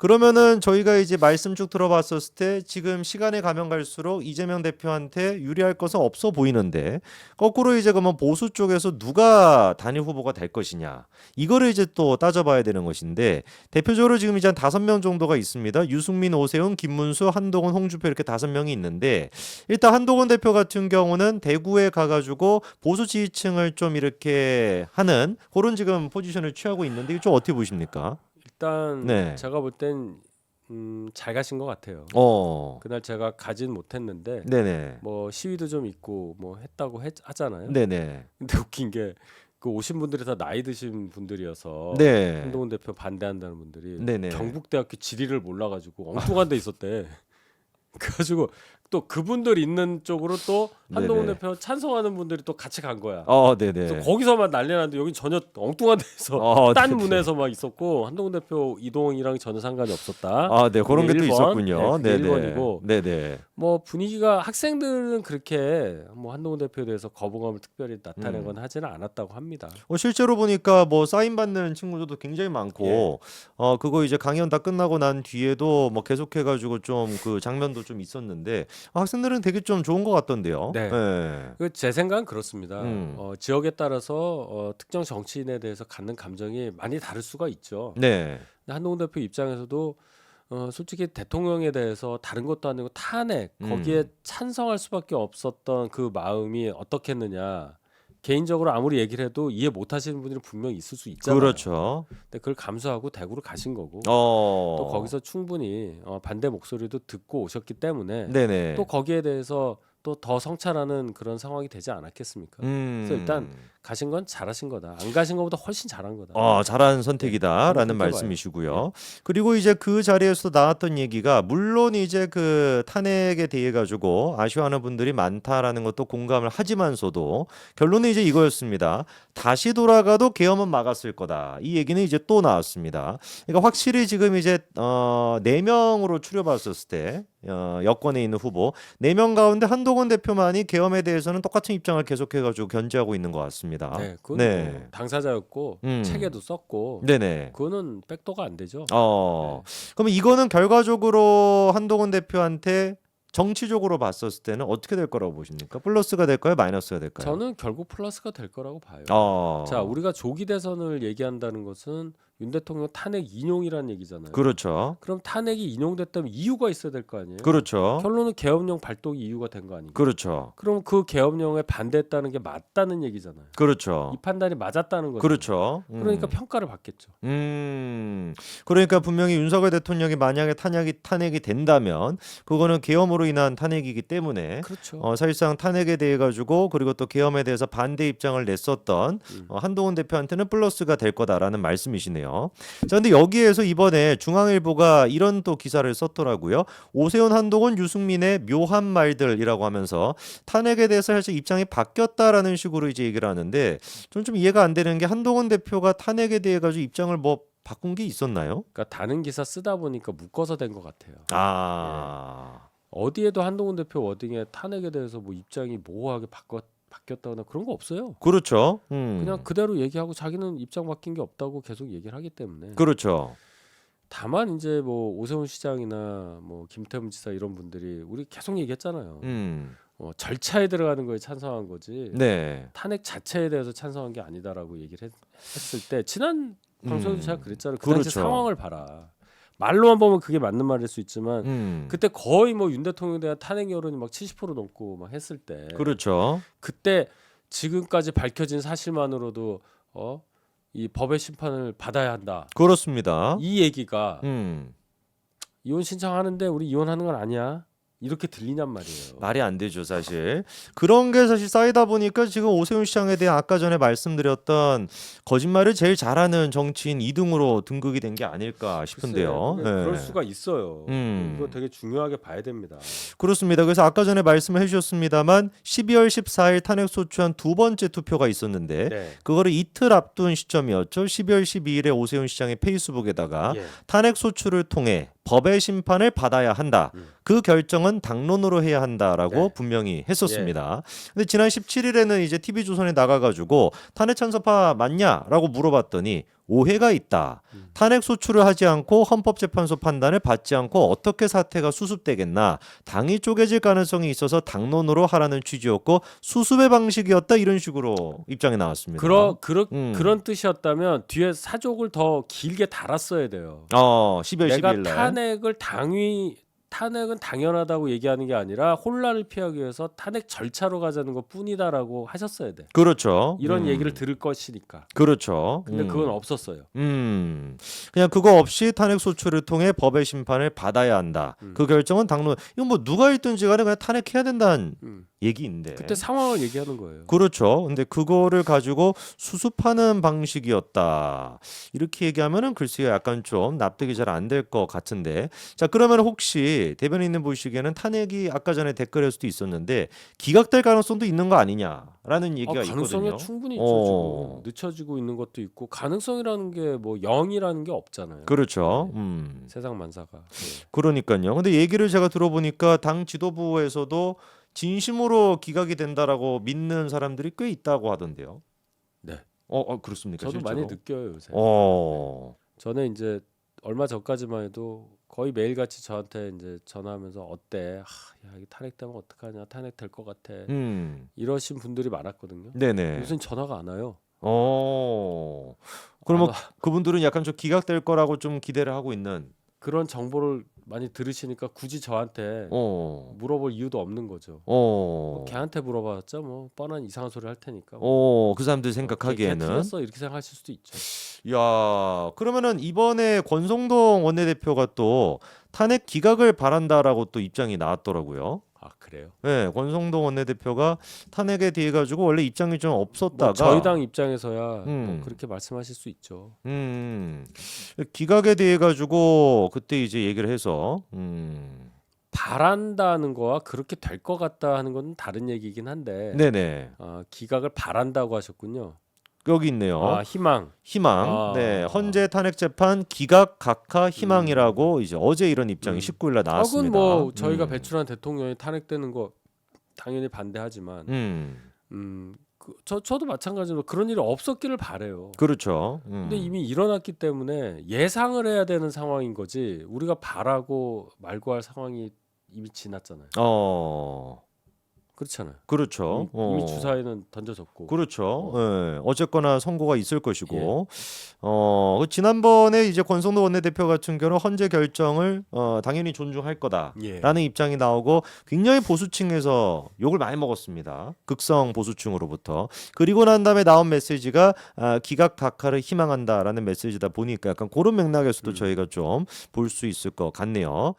그러면은 저희가 이제 말씀 쭉 들어봤었을 때 지금 시간이 가면 갈수록 이재명 대표한테 유리할 것은 없어 보이는데 거꾸로 이제 그러면 보수 쪽에서 누가 단일 후보가 될 것이냐 이거를 이제 또 따져봐야 되는 것인데 대표적으로 지금 이제 한 5명 정도가 있습니다. 유승민, 오세훈, 김문수, 한동훈, 홍준표 이렇게 5명이 있는데 일단 한동훈 대표 같은 경우는 대구에 가가지고 보수 지지층을 좀 이렇게 하는 그런 지금 포지션을 취하고 있는데 이거 좀 어떻게 보십니까? 일단 네. 제가 볼 땐 잘 가신 것 같아요. 어. 그날 제가 가진 못했는데 네네. 뭐 시위도 좀 있고 뭐 했다고 하잖아요. 네네. 근데 웃긴 게 그 오신 분들이 다 나이 드신 분들이어서 네. 한동훈 대표 반대한다는 분들이 네네. 경북대학교 지리를 몰라가지고 엉뚱한 데 있었대. 그래가지고 또 그분들 있는 쪽으로 또 한동훈 네네. 대표 찬성하는 분들이 또 같이 간 거야. 네네. 그래서 거기서만 난리 났는데 여기 전혀 엉뚱한 데서 딴 네네. 문에서 막 있었고 한동훈 대표 이동이랑 전혀 상관이 없었다. 네, 그런 게 또 그게 1번. 있었군요. 그게 네네. 1번이고 네네. 뭐 분위기가 학생들은 그렇게 뭐 한동훈 대표에 대해서 거부감을 특별히 나타내거나 하지는 않았다고 합니다. 실제로 보니까 뭐 사인 받는 친구들도 굉장히 많고, 예. 그거 이제 강연 다 끝나고 난 뒤에도 뭐 계속해가지고 좀 그 장면도 좀 있었는데 학생들은 되게 좀 좋은 것 같던데요. 네. 네. 제 생각은 그렇습니다. 음. 지역에 따라서 특정 정치인에 대해서 갖는 감정이 많이 다를 수가 있죠. 네. 근데 한동훈 대표 입장에서도 솔직히 대통령에 대해서 다른 것도 아니고 탄핵 거기에 찬성할 수밖에 없었던 그 마음이 어떻겠느냐. 개인적으로 아무리 얘기를 해도 이해 못하시는 분들이 분명히 있을 수 있잖아요. 그렇죠. 근데 그걸 감수하고 대구로 가신 거고 또 어. 거기서 충분히 반대 목소리도 듣고 오셨기 때문에 네네. 또 거기에 대해서 또 더 성찰하는 그런 상황이 되지 않았겠습니까? 그래서 일단 가신 건 잘하신 거다. 안 가신 것보다 훨씬 잘한 거다. 잘한 저는 선택이다라는 그렇게 말씀이시고요. 그리고 이제 그 자리에서 나왔던 얘기가 물론 이제 그 탄핵에 대해 가지고 아쉬워하는 분들이 많다라는 것도 공감을 하지만서도 결론은 이제 이거였습니다. 다시 돌아가도 계엄은 막았을 거다. 이 얘기는 이제 또 나왔습니다. 그러니까 확실히 지금 이제 4명으로 추려봤었을 때 여권에 있는 후보 4명 가운데 한동훈 대표만이 계엄에 대해서는 똑같은 입장을 계속해가지고 견지하고 있는 것 같습니다. 네, 그건 네. 뭐 당사자였고 책에도 썼고 네네. 그거는 백도가 안 되죠. 그러면 이거는 결과적으로 한동훈 대표한테 정치적으로 봤었을 때는 어떻게 될 거라고 보십니까? 플러스가 될까요? 마이너스가 될까요? 저는 결국 플러스가 될 거라고 봐요. 자, 우리가 조기 대선을 얘기한다는 것은 윤 대통령 탄핵 인용이라는 얘기잖아요. 그렇죠. 그럼 탄핵이 인용됐다면 이유가 있어야 될 거 아니에요? 그렇죠. 결론은 계엄령 발동이 이유가 된 거 아니에요? 그렇죠. 그럼 그 계엄령에 반대했다는 게 맞다는 얘기잖아요. 그렇죠. 이 판단이 맞았다는 거죠. 그렇죠. 그러니까 평가를 받겠죠. 그러니까 분명히 윤석열 대통령이 만약에 탄핵이 된다면 그거는 계엄으로 인한 탄핵이기 때문에 그렇죠. 사실상 탄핵에 대해 가지고 그리고 또 계엄에 대해서 반대 입장을 냈었던 한동훈 대표한테는 플러스가 될 거다라는 말씀이시네요. 자, 근데 여기에서 이번에 중앙일보가 이런 또 기사를 썼더라고요. 오세훈, 한동훈, 유승민의 묘한 말들이라고 하면서 탄핵에 대해서 사실 입장이 바뀌었다라는 식으로 이제 얘기를 하는데 저는 좀 이해가 안 되는 게 한동훈 대표가 탄핵에 대해 가지고 입장을 뭐 바꾼 게 있었나요? 그러니까 다른 기사 쓰다 보니까 묶어서 된 것 같아요. 아. 어디에도 한동훈 대표 워딩에 탄핵에 대해서 뭐 입장이 모호하게 바뀌었다거나 그런 거 없어요. 그렇죠. 그냥 그대로 얘기하고 자기는 입장 바뀐 게 없다고 계속 얘기를 하기 때문에. 그렇죠. 다만 이제 뭐 오세훈 시장이나 뭐 김태흠 지사 이런 분들이 우리 계속 얘기했잖아요. 절차에 들어가는 거에 찬성한 거지. 네. 탄핵 자체에 대해서 찬성한 게 아니다라고 얘기를 했을 때 지난 방송에도 제가 그랬잖아요. 그 그렇죠. 당시 상황을 봐라. 말로만 보면 그게 맞는 말일 수 있지만 그때 거의 뭐 윤 대통령에 대한 탄핵 여론이 막 70% 넘고 막 했을 때 그렇죠. 그때 지금까지 밝혀진 사실만으로도 이 법의 심판을 받아야 한다. 그렇습니다. 이 얘기가 이혼 신청하는데 우리 이혼하는 건 아니야. 이렇게 들리냔 말이에요. 말이 안 되죠, 사실. 그런 게 사실 쌓이다 보니까 지금 오세훈 시장에 대한 아까 전에 말씀드렸던 거짓말을 제일 잘하는 정치인 2등으로 등극이 된 게 아닐까 싶은데요. 글쎄, 네. 그럴 수가 있어요. 이거 되게 중요하게 봐야 됩니다. 그렇습니다. 그래서 아까 전에 말씀을 해주셨습니다만 12월 14일 탄핵 소추안 두 번째 투표가 있었는데 네. 그거를 이틀 앞둔 시점이었죠. 12월 12일에 오세훈 시장의 페이스북에다가 예. 탄핵 소추를 통해 법의 심판을 받아야 한다. 그 결정은 당론으로 해야 한다라고 네. 분명히 했었습니다. 근데 지난 17일에는 이제 TV조선에 나가가지고 탄핵 찬성파 맞냐라고 물어봤더니 오해가 있다. 탄핵 소추를 하지 않고 헌법재판소 판단을 받지 않고 어떻게 사태가 수습되겠나. 당이 쪼개질 가능성이 있어서 당론으로 하라는 취지였고 수습의 방식이었다. 이런 식으로 입장이 나왔습니다. 그런 뜻이었다면 뒤에 사족을 더 길게 달았어야 돼요. 12월 내가 12일 날. 탄핵은 당연하다고 얘기하는 게 아니라 혼란을 피하기 위해서 탄핵 절차로 가자는 것 뿐이다라고 하셨어야 돼. 그렇죠. 이런 얘기를 들을 것이니까. 그렇죠. 근데 그건 없었어요. 그냥 그거 없이 탄핵 소추를 통해 법의 심판을 받아야 한다. 그 결정은 당론. 이건 뭐 누가 있든지 간에 그냥 탄핵해야 된다는 얘기인데. 그때 상황을 얘기하는 거예요. 그렇죠. 근데 그거를 가지고 수습하는 방식이었다. 이렇게 얘기하면은 글쎄요, 약간 좀 납득이 잘 안 될 것 같은데. 자, 그러면 혹시 대변인님 보시기에는 탄핵이 아까 전에 댓글에서도 있었는데 기각될 가능성도 있는 거 아니냐라는 얘기가 가능성이 있거든요. 충분히 있죠. 지금 늦춰지고 있는 것도 있고 가능성이라는 게 뭐 0이라는 게 없잖아요. 그렇죠. 세상 만사가. 네. 그러니까요. 근데 얘기를 제가 들어보니까 당 지도부에서도 진심으로 기각이 된다라고 믿는 사람들이 꽤 있다고 하던데요. 네. 그렇습니까? 저도 실제로? 많이 느껴요 요새. 저는 이제 얼마 전까지만 해도 거의 매일같이 저한테 이제 전화하면서 어때? 야, 이게 탄핵되면 어떡하냐? 탄핵될 것 같아. 이러신 분들이 많았거든요. 네네. 요즘 전화가 안 와요. 그러면 안 와. 그분들은 약간 좀 기각될 거라고 좀 기대를 하고 있는. 그런 정보를 많이 들으시니까 굳이 저한테 물어볼 이유도 없는 거죠. 걔한테 물어봤자 뭐 뻔한 이상한 소리 할 테니까. 그 사람들 생각하기에는. 걔 틀렸어 이렇게 생각하실 수도 있죠. 야, 그러면은 이번에 권성동 원내대표가 또 탄핵 기각을 바란다라고 또 입장이 나왔더라고요. 아 그래요? 네, 권성동 원내대표가 탄핵에 대해 가지고 원래 입장이 좀 없었다가 뭐 저희 당 입장에서야 뭐 그렇게 말씀하실 수 있죠. 기각에 대해 가지고 그때 이제 얘기를 해서 바란다는 거와 그렇게 될 것 같다 하는 건 다른 얘기긴 한데 네네. 기각을 바란다고 하셨군요. 여기 있네요. 희망. 네, 헌재 탄핵 재판 기각 각하 희망이라고 이제 어제 이런 입장이 19일 날 나왔습니다. 그건 뭐 저희가 배출한 대통령이 탄핵되는 거 당연히 반대하지만 저도 마찬가지로 그런 일이 없었기를 바래요. 그렇죠. 근데 이미 일어났기 때문에 예상을 해야 되는 상황인 거지 우리가 바라고 말고 할 상황이 이미 지났잖아요. 그렇잖아요. 그렇죠. 이미 주사위는 던져졌고. 그렇죠. 어쨌거나 선고가 있을 것이고. 지난번에 이제 권성동 원내대표 같은 경우는 헌재 결정을 당연히 존중할 거다라는 입장이 나오고 굉장히 보수층에서 욕을 많이 먹었습니다. 극성 보수층으로부터. 그리고 난 다음에 나온 메시지가 기각 각하를 희망한다라는 메시지다 보니까 약간 그런 맥락에서도 저희가 좀 볼 수 있을 것 같네요.